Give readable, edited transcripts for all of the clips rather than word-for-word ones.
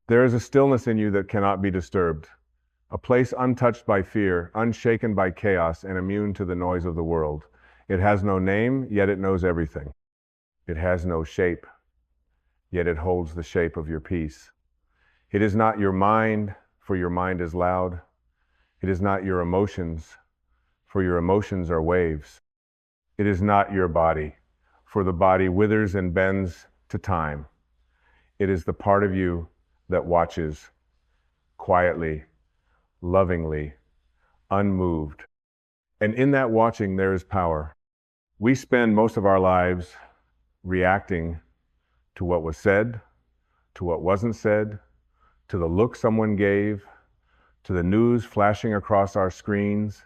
There is a stillness in you that cannot be disturbed, a place untouched by fear, unshaken by chaos, and immune to the noise of the world. It has no name, yet it knows everything. It has no shape, yet it holds the shape of your peace. It is not your mind, for your mind is loud. It is not your emotions, for your emotions are waves. It is not your body, for the body withers and bends to time. It is the part of you that watches quietly, lovingly, unmoved. And in that watching, there is power. We spend most of our lives reacting to what was said, to what wasn't said, to the look someone gave, to the news flashing across our screens,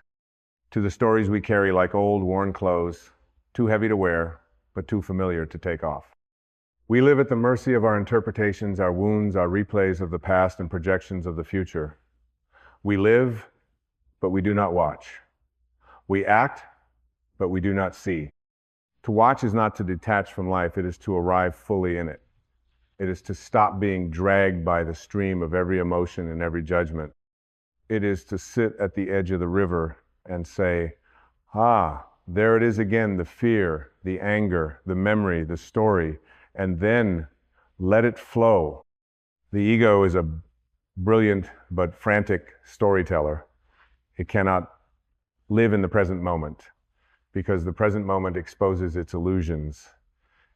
to the stories we carry like old, worn clothes, too heavy to wear, but too familiar to take off. We live at the mercy of our interpretations, our wounds, our replays of the past, and projections of the future. We live, but we do not watch. We act, but we do not see. To watch is not to detach from life, it is to arrive fully in it. It is to stop being dragged by the stream of every emotion and every judgment. It is to sit at the edge of the river and say, there it is again, the fear, the anger, the memory, the story, and then let it flow. The ego is a brilliant but frantic storyteller. It cannot live in the present moment because the present moment exposes its illusions.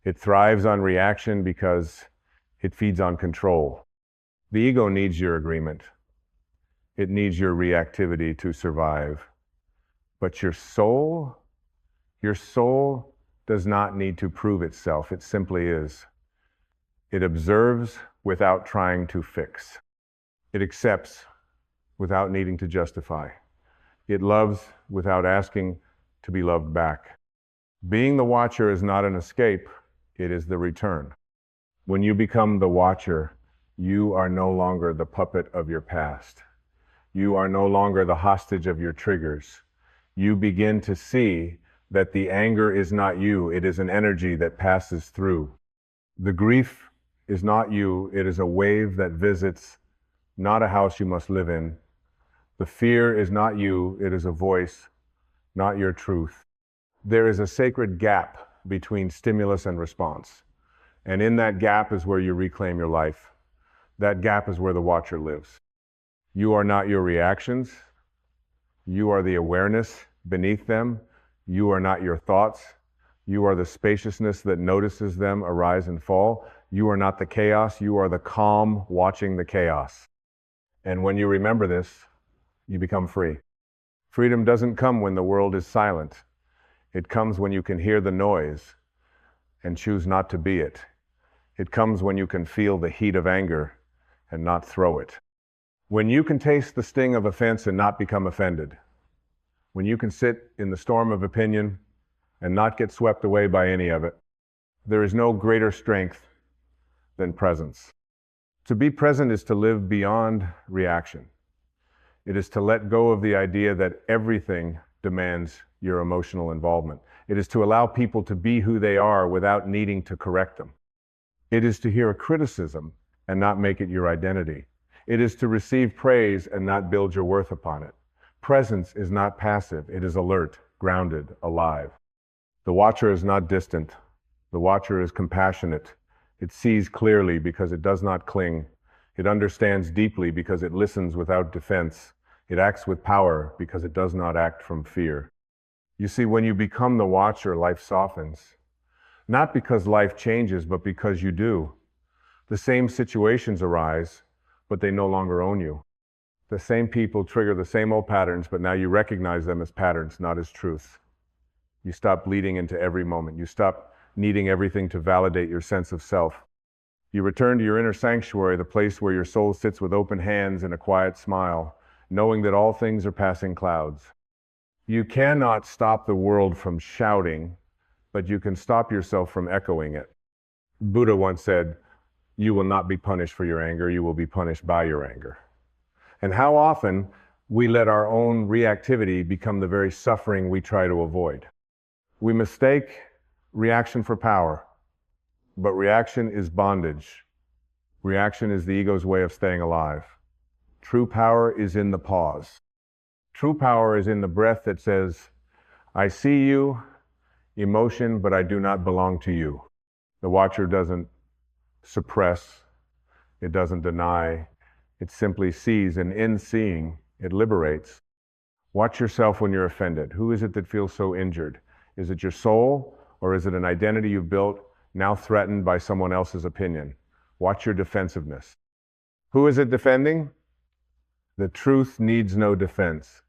It thrives on reaction because it feeds on control. The ego needs your agreement. It needs your reactivity to survive. But your soul does not need to prove itself. It simply is. It observes without trying to fix. It accepts without needing to justify. It loves without asking to be loved back. Being the watcher is not an escape, it is the return. When you become the watcher, you are no longer the puppet of your past. You are no longer the hostage of your triggers. You begin to see that the anger is not you, it is an energy that passes through. The grief is not you, it is a wave that visits, not a house you must live in. The fear is not you, it is a voice, not your truth. There is a sacred gap between stimulus and response. And in that gap is where you reclaim your life. That gap is where the watcher lives. You are not your reactions. You are the awareness beneath them. You are not your thoughts. You are the spaciousness that notices them arise and fall. You are not the chaos. You are the calm watching the chaos. And when you remember this, you become free. Freedom doesn't come when the world is silent. It comes when you can hear the noise and choose not to be it. It comes when you can feel the heat of anger and not throw it. When you can taste the sting of offense and not become offended. When you can sit in the storm of opinion and not get swept away by any of it. There is no greater strength than presence. To be present is to live beyond reaction. It is to let go of the idea that everything demands your emotional involvement. It is to allow people to be who they are without needing to correct them. It is to hear a criticism and not make it your identity. It is to receive praise and not build your worth upon it. Presence is not passive, it is alert, grounded, alive. The watcher is not distant. The watcher is compassionate. It sees clearly because it does not cling. It understands deeply because it listens without defense. It acts with power because it does not act from fear. You see, when you become the watcher, life softens. Not because life changes, but because you do. The same situations arise, but they no longer own you. The same people trigger the same old patterns, but now you recognize them as patterns, not as truth. You stop bleeding into every moment. You stop needing everything to validate your sense of self. You return to your inner sanctuary, the place where your soul sits with open hands and a quiet smile, knowing that all things are passing clouds. You cannot stop the world from shouting, but you can stop yourself from echoing it. Buddha once said, "You will not be punished for your anger, you will be punished by your anger." And how often we let our own reactivity become the very suffering we try to avoid. We mistake reaction for power, but reaction is bondage. Reaction is the ego's way of staying alive. True power is in the pause. True power is in the breath that says, I see you, emotion, but I do not belong to you. The watcher doesn't suppress, it doesn't deny, it simply sees, and in seeing, it liberates. Watch yourself when you're offended. Who is it that feels so injured? Is it your soul, or is it an identity you've built, now threatened by someone else's opinion? Watch your defensiveness. Who is it defending? The truth needs no defense.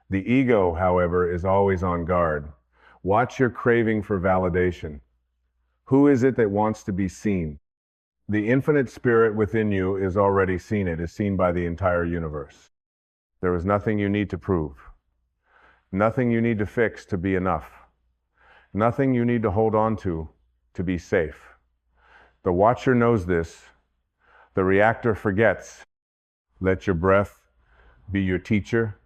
The ego, however, is always on guard. Watch your craving for validation. Who is it that wants to be seen? The infinite spirit within you is already seen. It is seen by the entire universe. There is nothing you need to prove. Nothing you need to fix to be enough. Nothing you need to hold on to be safe. The watcher knows this. The reactor forgets. Let your breath be your teacher.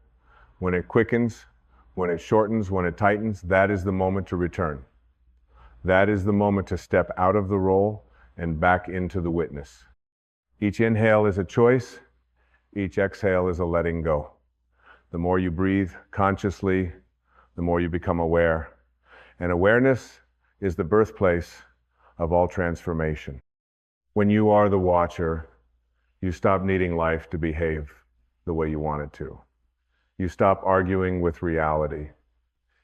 When it quickens, when it shortens, when it tightens, that is the moment to return. That is the moment to step out of the role and back into the witness. Each inhale is a choice. Each exhale is a letting go. The more you breathe consciously, the more you become aware. And awareness is the birthplace of all transformation. When you are the watcher, you stop needing life to behave the way you want it to. You stop arguing with reality.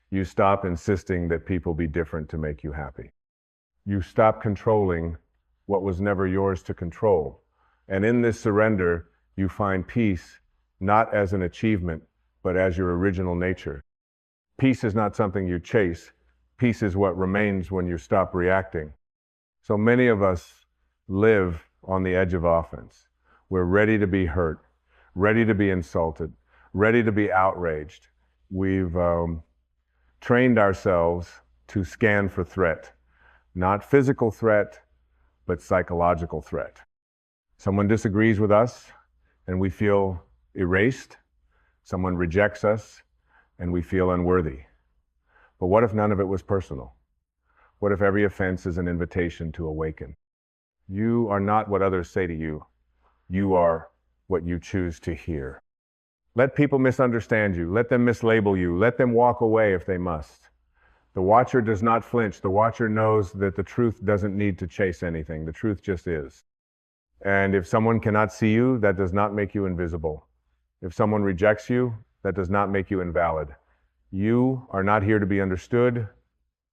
You stop insisting that people be different to make you happy. You stop controlling what was never yours to control. And in this surrender, you find peace not as an achievement, but as your original nature. Peace is not something you chase. Peace is what remains when you stop reacting. So many of us live on the edge of offense. We're ready to be hurt, ready to be insulted, ready to be outraged. We've trained ourselves to scan for threat, not physical threat, but psychological threat. Someone disagrees with us and we feel erased. Someone rejects us and we feel unworthy. But what if none of it was personal? What if every offense is an invitation to awaken? You are not what others say to you. You are what you choose to hear. Let people misunderstand you. Let them mislabel you. Let them walk away if they must. The watcher does not flinch. The watcher knows that the truth doesn't need to chase anything. The truth just is. And if someone cannot see you, that does not make you invisible. If someone rejects you, that does not make you invalid. You are not here to be understood.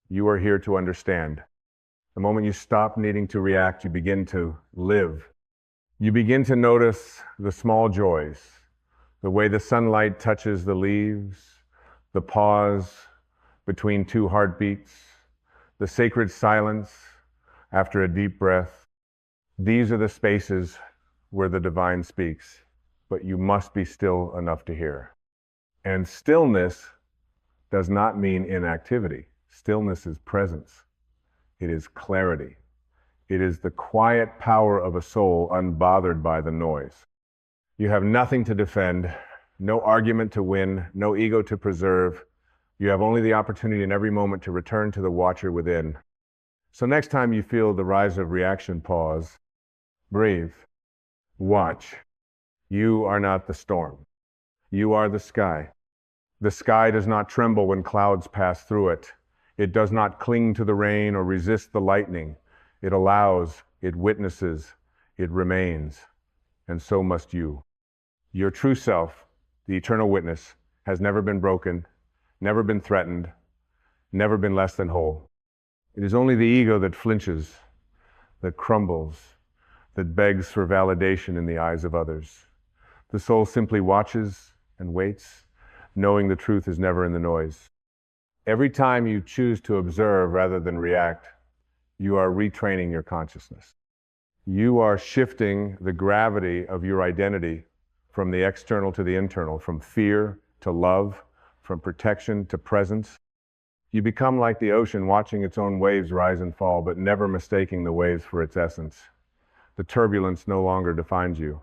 You are here to understand. The moment you stop needing to react, you begin to live. You begin to notice the small joys, the way the sunlight touches the leaves, the pause between two heartbeats, the sacred silence after a deep breath. These are the spaces where the divine speaks, but you must be still enough to hear. And stillness does not mean inactivity. Stillness is presence. It is clarity. It is the quiet power of a soul unbothered by the noise. You have nothing to defend, no argument to win, no ego to preserve. You have only the opportunity in every moment to return to the watcher within. So next time you feel the rise of reaction, pause, breathe, watch. You are not the storm. You are the sky. The sky does not tremble when clouds pass through it. It does not cling to the rain or resist the lightning. It allows, it witnesses, it remains. And so must you. Your true self, the eternal witness, has never been broken, never been threatened, never been less than whole. It is only the ego that flinches, that crumbles, that begs for validation in the eyes of others. The soul simply watches and waits, knowing the truth is never in the noise. Every time you choose to observe rather than react, you are retraining your consciousness. You are shifting the gravity of your identity from the external to the internal, from fear to love, from protection to presence. You become like the ocean, watching its own waves rise and fall, but never mistaking the waves for its essence. The turbulence no longer defines you.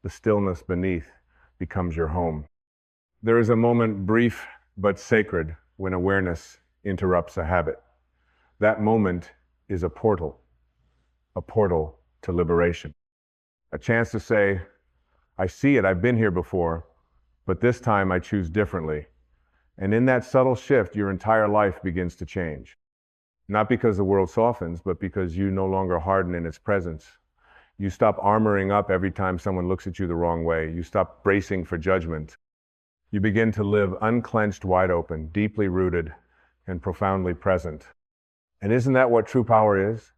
The stillness beneath becomes your home. There is a moment brief but sacred when awareness interrupts a habit. That moment is a portal to liberation. A chance to say, I see it, I've been here before, but this time I choose differently. And in that subtle shift, your entire life begins to change. Not because the world softens, but because you no longer harden in its presence. You stop armoring up every time someone looks at you the wrong way. You stop bracing for judgment. You begin to live unclenched, wide open, deeply rooted, and profoundly present. And isn't that what true power is?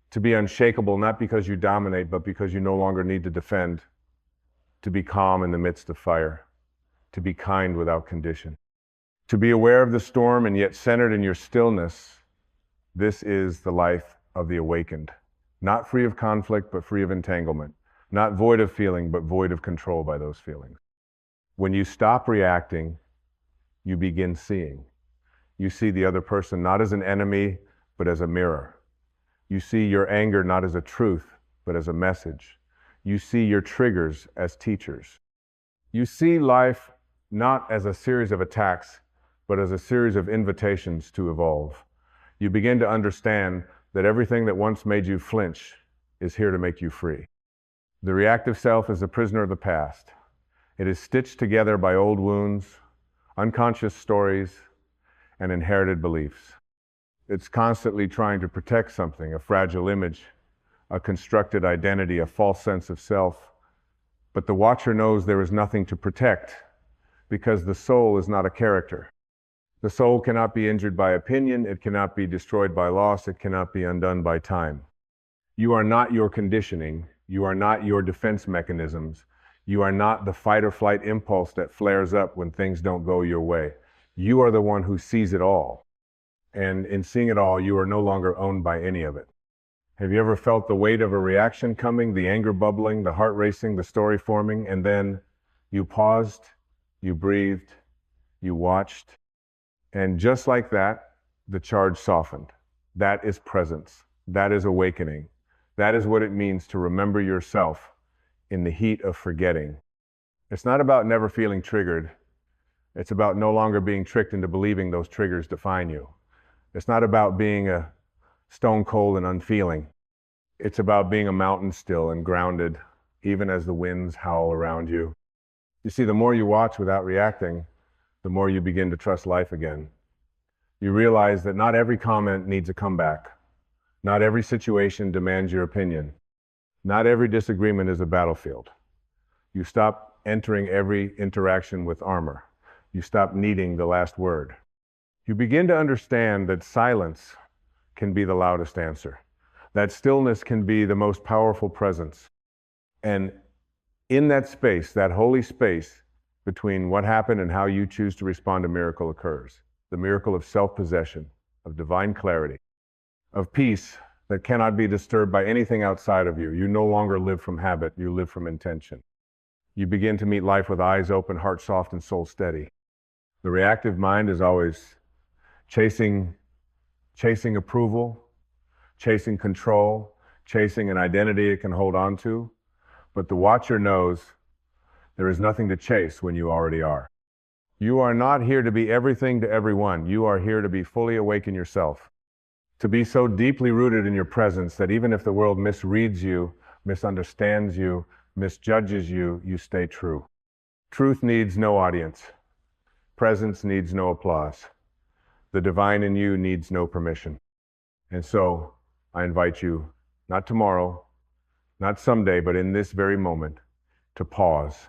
To be unshakable, not because you dominate, but because you no longer need to defend. To be calm in the midst of fire. To be kind without condition. To be aware of the storm and yet centered in your stillness. This is the life of the awakened. Not free of conflict, but free of entanglement. Not void of feeling, but void of control by those feelings. When you stop reacting, you begin seeing. You see the other person not as an enemy, but as a mirror. You see your anger not as a truth, but as a message. You see your triggers as teachers. You see life not as a series of attacks, but as a series of invitations to evolve. You begin to understand that everything that once made you flinch is here to make you free. The reactive self is a prisoner of the past. It is stitched together by old wounds, unconscious stories, and inherited beliefs. It's constantly trying to protect something, a fragile image, a constructed identity, a false sense of self. But the watcher knows there is nothing to protect because the soul is not a character. The soul cannot be injured by opinion, it cannot be destroyed by loss, it cannot be undone by time. You are not your conditioning, you are not your defense mechanisms, you are not the fight or flight impulse that flares up when things don't go your way. You are the one who sees it all. And in seeing it all, you are no longer owned by any of it. Have you ever felt the weight of a reaction coming, the anger bubbling, the heart racing, the story forming, and then you paused, you breathed, you watched, and just like that, the charge softened. That is presence. That is awakening. That is what it means to remember yourself in the heat of forgetting. It's not about never feeling triggered. It's about no longer being tricked into believing those triggers define you. It's not about being a stone cold and unfeeling. It's about being a mountain still and grounded, even as the winds howl around you. You see, the more you watch without reacting, the more you begin to trust life again. You realize that not every comment needs a comeback. Not every situation demands your opinion. Not every disagreement is a battlefield. You stop entering every interaction with armor. You stop needing the last word. You begin to understand that silence can be the loudest answer. That stillness can be the most powerful presence. And in that space, that holy space between what happened and how you choose to respond, a miracle occurs. The miracle of self-possession, of divine clarity, of peace that cannot be disturbed by anything outside of you. You no longer live from habit, you live from intention. You begin to meet life with eyes open, heart soft, and soul steady. The reactive mind is always chasing approval, chasing control, chasing an identity it can hold on to. But the watcher knows there is nothing to chase when you already are. You are not here to be everything to everyone. You are here to be fully awake in yourself. To be so deeply rooted in your presence that even if the world misreads you, misunderstands you, misjudges you, you stay true. Truth needs no audience. Presence needs no applause. The divine in you needs no permission. And so I invite you, not tomorrow, not someday, but in this very moment, to pause.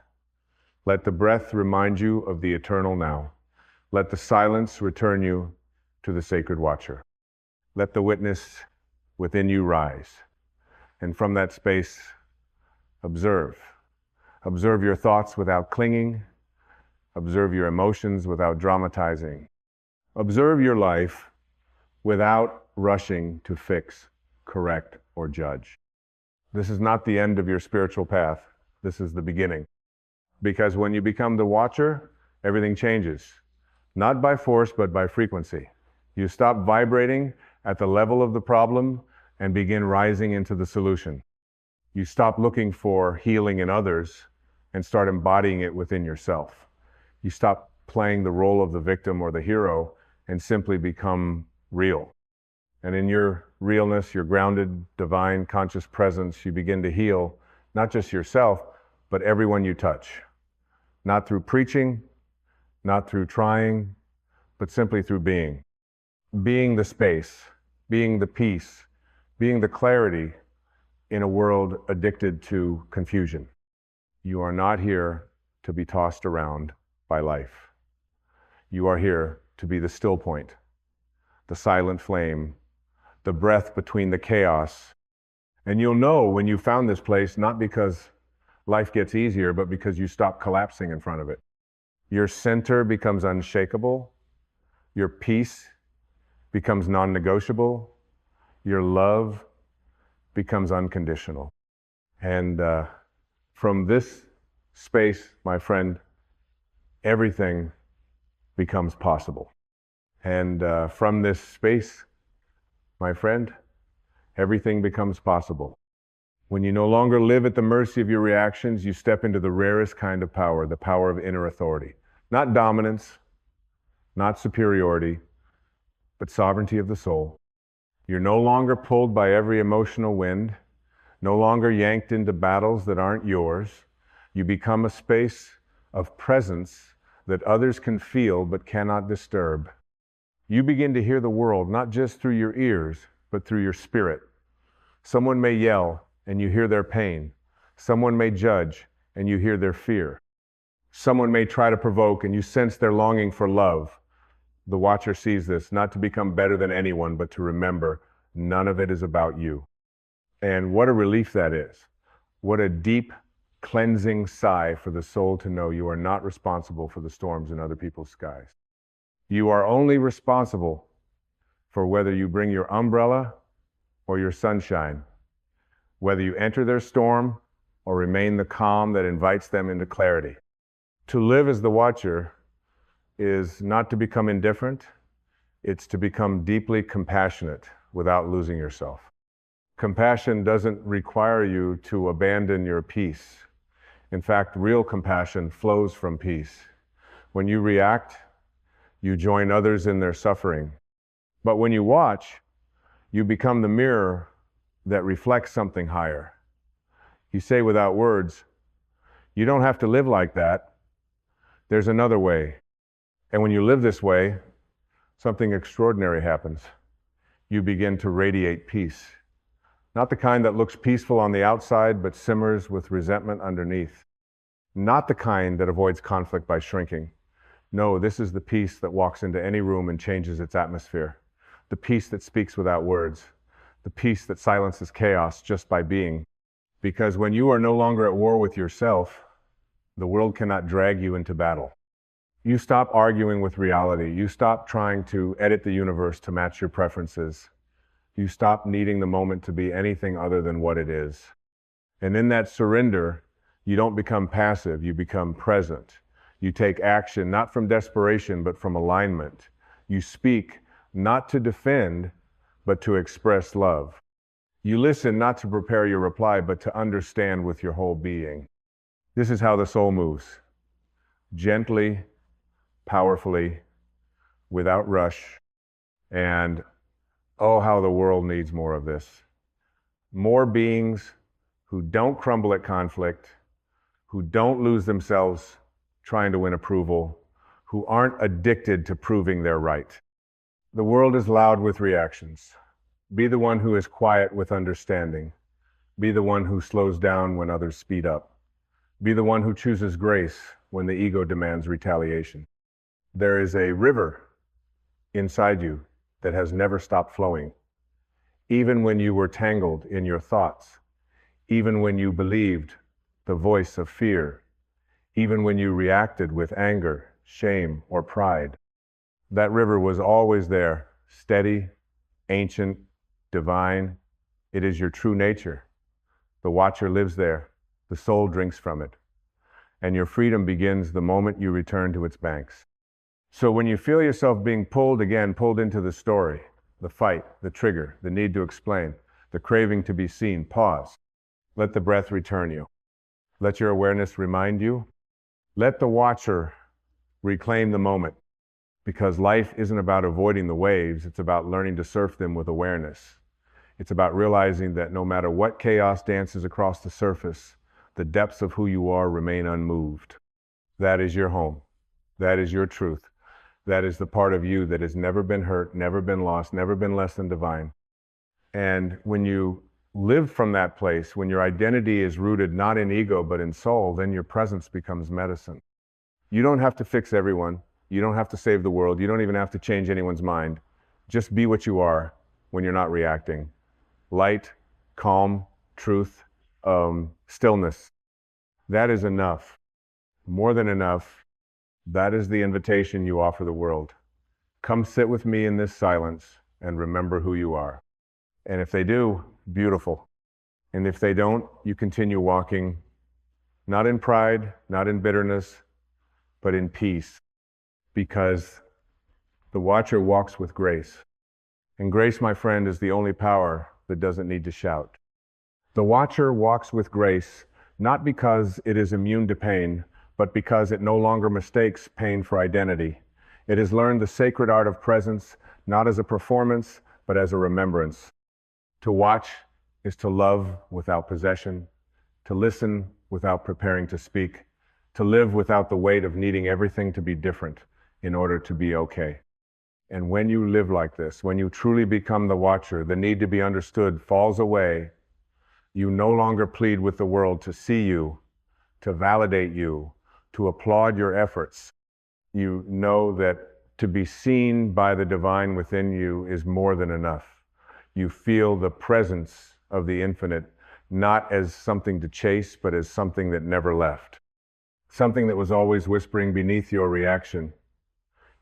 Let the breath remind you of the eternal now. Let the silence return you to the sacred watcher. Let the witness within you rise. And from that space, observe. Observe your thoughts without clinging. Observe your emotions without dramatizing. Observe your life without rushing to fix, correct, or judge. This is not the end of your spiritual path. This is the beginning. Because when you become the watcher, everything changes. Not by force, but by frequency. You stop vibrating at the level of the problem and begin rising into the solution. You stop looking for healing in others and start embodying it within yourself. You stop playing the role of the victim or the hero and simply become real. And in your realness, your grounded, divine, conscious presence, you begin to heal not just yourself, but everyone you touch. Not through preaching, not through trying, but simply through being. Being the space, being the peace, being the clarity in a world addicted to confusion. You are not here to be tossed around by life. You are here to be the still point, the silent flame, the breath between the chaos. And you'll know when you found this place, not because life gets easier, but because you stop collapsing in front of it. Your center becomes unshakable. Your peace becomes non-negotiable. Your love becomes unconditional. And from this space, my friend, everything becomes possible. And from this space, my friend, everything becomes possible. When you no longer live at the mercy of your reactions, you step into the rarest kind of power, the power of inner authority. Not dominance, not superiority, but sovereignty of the soul. You're no longer pulled by every emotional wind, no longer yanked into battles that aren't yours. You become a space of presence that others can feel but cannot disturb. You begin to hear the world, not just through your ears, but through your spirit. Someone may yell, and you hear their pain. Someone may judge, and you hear their fear. Someone may try to provoke, and you sense their longing for love. The watcher sees this, not to become better than anyone, but to remember none of it is about you. And what a relief that is. What a deep, cleansing sigh for the soul to know you are not responsible for the storms in other people's skies. You are only responsible for whether you bring your umbrella or your sunshine, whether you enter their storm or remain the calm that invites them into clarity. To live as the watcher is not to become indifferent, it's to become deeply compassionate without losing yourself. Compassion doesn't require you to abandon your peace. In fact, real compassion flows from peace. When you react, you join others in their suffering. But when you watch, you become the mirror that reflects something higher. You say without words, you don't have to live like that. There's another way. And when you live this way, something extraordinary happens. You begin to radiate peace. Not the kind that looks peaceful on the outside, but simmers with resentment underneath. Not the kind that avoids conflict by shrinking. No, this is the peace that walks into any room and changes its atmosphere. The peace that speaks without words. The peace that silences chaos just by being. Because when you are no longer at war with yourself, the world cannot drag you into battle. You stop arguing with reality. You stop trying to edit the universe to match your preferences. You stop needing the moment to be anything other than what it is. And in that surrender, you don't become passive, you become present. You take action, not from desperation, but from alignment. You speak, not to defend, but to express love. You listen, not to prepare your reply, but to understand with your whole being. This is how the soul moves. Gently, powerfully, without rush, and oh, how the world needs more of this. More beings who don't crumble at conflict, who don't lose themselves trying to win approval, who aren't addicted to proving they're right. The world is loud with reactions. Be the one who is quiet with understanding. Be the one who slows down when others speed up. Be the one who chooses grace when the ego demands retaliation. There is a river inside you that has never stopped flowing. Even when you were tangled in your thoughts, even when you believed the voice of fear, even when you reacted with anger, shame, or pride, that river was always there, steady, ancient, divine. It is your true nature. The watcher lives there. The soul drinks from it. And your freedom begins the moment you return to its banks. So when you feel yourself being pulled into the story, the fight, the trigger, the need to explain, the craving to be seen, pause. Let the breath return you. Let your awareness remind you. Let the watcher reclaim the moment. Because life isn't about avoiding the waves, it's about learning to surf them with awareness. It's about realizing that no matter what chaos dances across the surface, The depths of who you are remain unmoved. That is your home. That is your truth. That is the part of you that has never been hurt, never been lost, never been less than divine. And when you live from that place, when your identity is rooted not in ego, but in soul, then your presence becomes medicine. You don't have to fix everyone. You don't have to save the world. You don't even have to change anyone's mind. Just be what you are when you're not reacting. Light, calm, truth, stillness. That is enough. More than enough. That is the invitation you offer the world. Come sit with me in this silence and remember who you are. And if they do, beautiful. And if they don't, you continue walking, not in pride, not in bitterness, but in peace. Because the watcher walks with grace. And grace, my friend, is the only power that doesn't need to shout. The watcher walks with grace, not because it is immune to pain, but because it no longer mistakes pain for identity. It has learned the sacred art of presence, not as a performance, but as a remembrance. To watch is to love without possession, to listen without preparing to speak, to live without the weight of needing everything to be different in order to be okay. And when you live like this, when you truly become the watcher, the need to be understood falls away. You no longer plead with the world to see you, to validate you, to applaud your efforts. You know that to be seen by the divine within you is more than enough. You feel the presence of the infinite, not as something to chase, but as something that never left. Something that was always whispering beneath your reaction.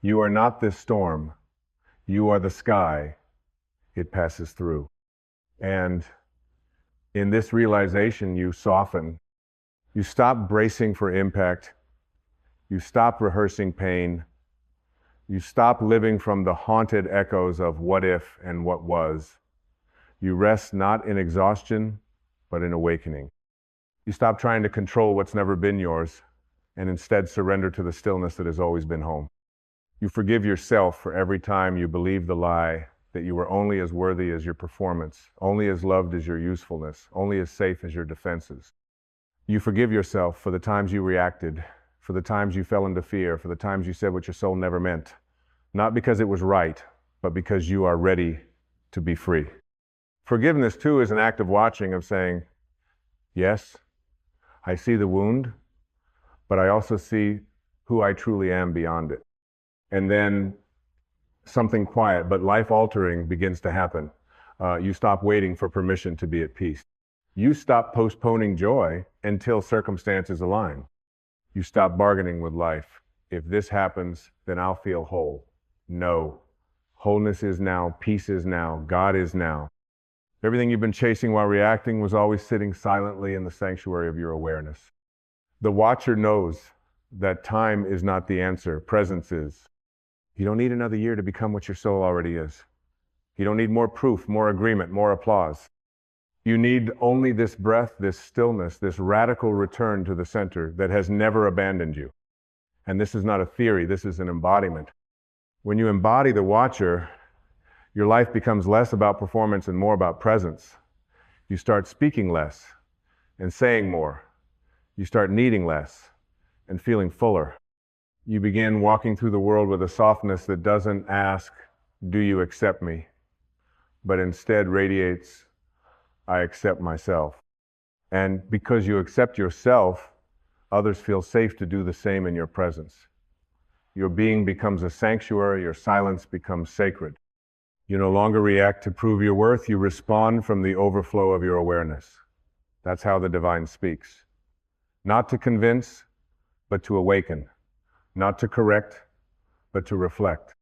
You are not this storm. You are the sky. It passes through. And in this realization, you soften. You stop bracing for impact. You stop rehearsing pain. You stop living from the haunted echoes of what if and what was. You rest not in exhaustion, but in awakening. You stop trying to control what's never been yours, and instead surrender to the stillness that has always been home. You forgive yourself for every time you believe the lie that you were only as worthy as your performance, only as loved as your usefulness, only as safe as your defenses. You forgive yourself for the times you reacted, for the times you fell into fear, for the times you said what your soul never meant, not because it was right, but because you are ready to be free. Forgiveness, too, is an act of watching, of saying, yes, I see the wound, but I also see who I truly am beyond it. And then something quiet but life-altering begins to happen. You stop waiting for permission to be at peace. You stop postponing joy until circumstances align. You stop bargaining with life. If this happens, then I'll feel whole. No. Wholeness is now, peace is now, God is now. Everything you've been chasing while reacting was always sitting silently in the sanctuary of your awareness. The watcher knows that time is not the answer, presence is. You don't need another year to become what your soul already is. You don't need more proof, more agreement, more applause. You need only this breath, this stillness, this radical return to the center that has never abandoned you. And this is not a theory, this is an embodiment. When you embody the watcher, your life becomes less about performance and more about presence. You start speaking less and saying more. You start needing less and feeling fuller. You begin walking through the world with a softness that doesn't ask, do you accept me? But instead radiates, I accept myself. And because you accept yourself, others feel safe to do the same in your presence. Your being becomes a sanctuary, your silence becomes sacred. You no longer react to prove your worth, you respond from the overflow of your awareness. That's how the divine speaks. Not to convince, but to awaken. Not to correct, but to reflect.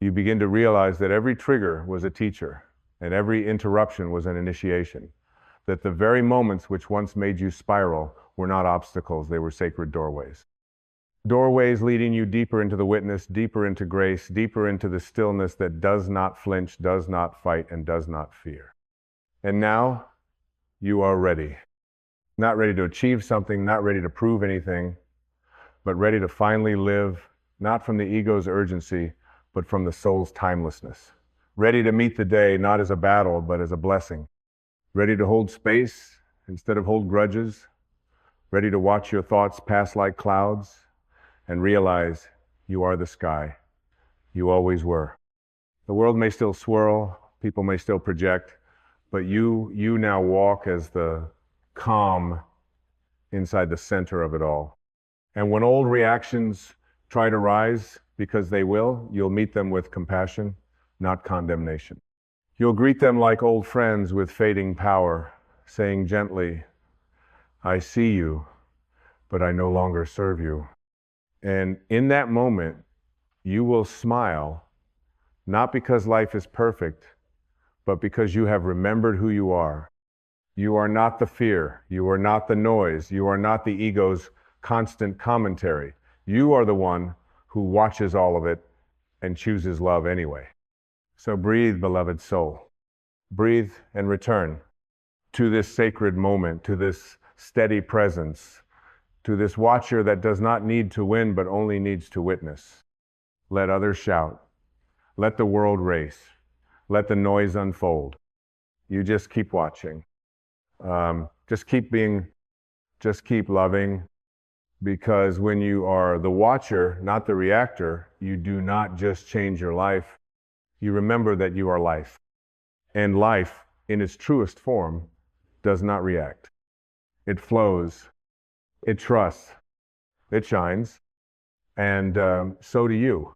You begin to realize that every trigger was a teacher, and every interruption was an initiation. That the very moments which once made you spiral were not obstacles, they were sacred doorways. Doorways leading you deeper into the witness, deeper into grace, deeper into the stillness that does not flinch, does not fight, and does not fear. And now, you are ready. Not ready to achieve something, not ready to prove anything, but ready to finally live, not from the ego's urgency, but from the soul's timelessness. Ready to meet the day, not as a battle, but as a blessing. Ready to hold space instead of hold grudges. ready to watch your thoughts pass like clouds and realize you are the sky. You always were. The world may still swirl, people may still project, but you now walk as the calm inside the center of it all. And when old reactions try to rise, because they will, you'll meet them with compassion, not condemnation. You'll greet them like old friends with fading power, saying gently, I see you, but I no longer serve you. And in that moment, you will smile, not because life is perfect, but because you have remembered who you are. You are not the fear. You are not the noise. You are not the ego's constant commentary. You are the one who watches all of it and chooses love anyway. So breathe, beloved soul. Breathe and return to this sacred moment, to this steady presence, to this watcher that does not need to win but only needs to witness. Let others shout. Let the world race. Let the noise unfold. You just keep watching. Just keep being, just keep loving, because when you are the watcher, not the reactor, you do not just change your life. You remember that you are life. And life, in its truest form, does not react. It flows, it trusts, it shines, and so do you.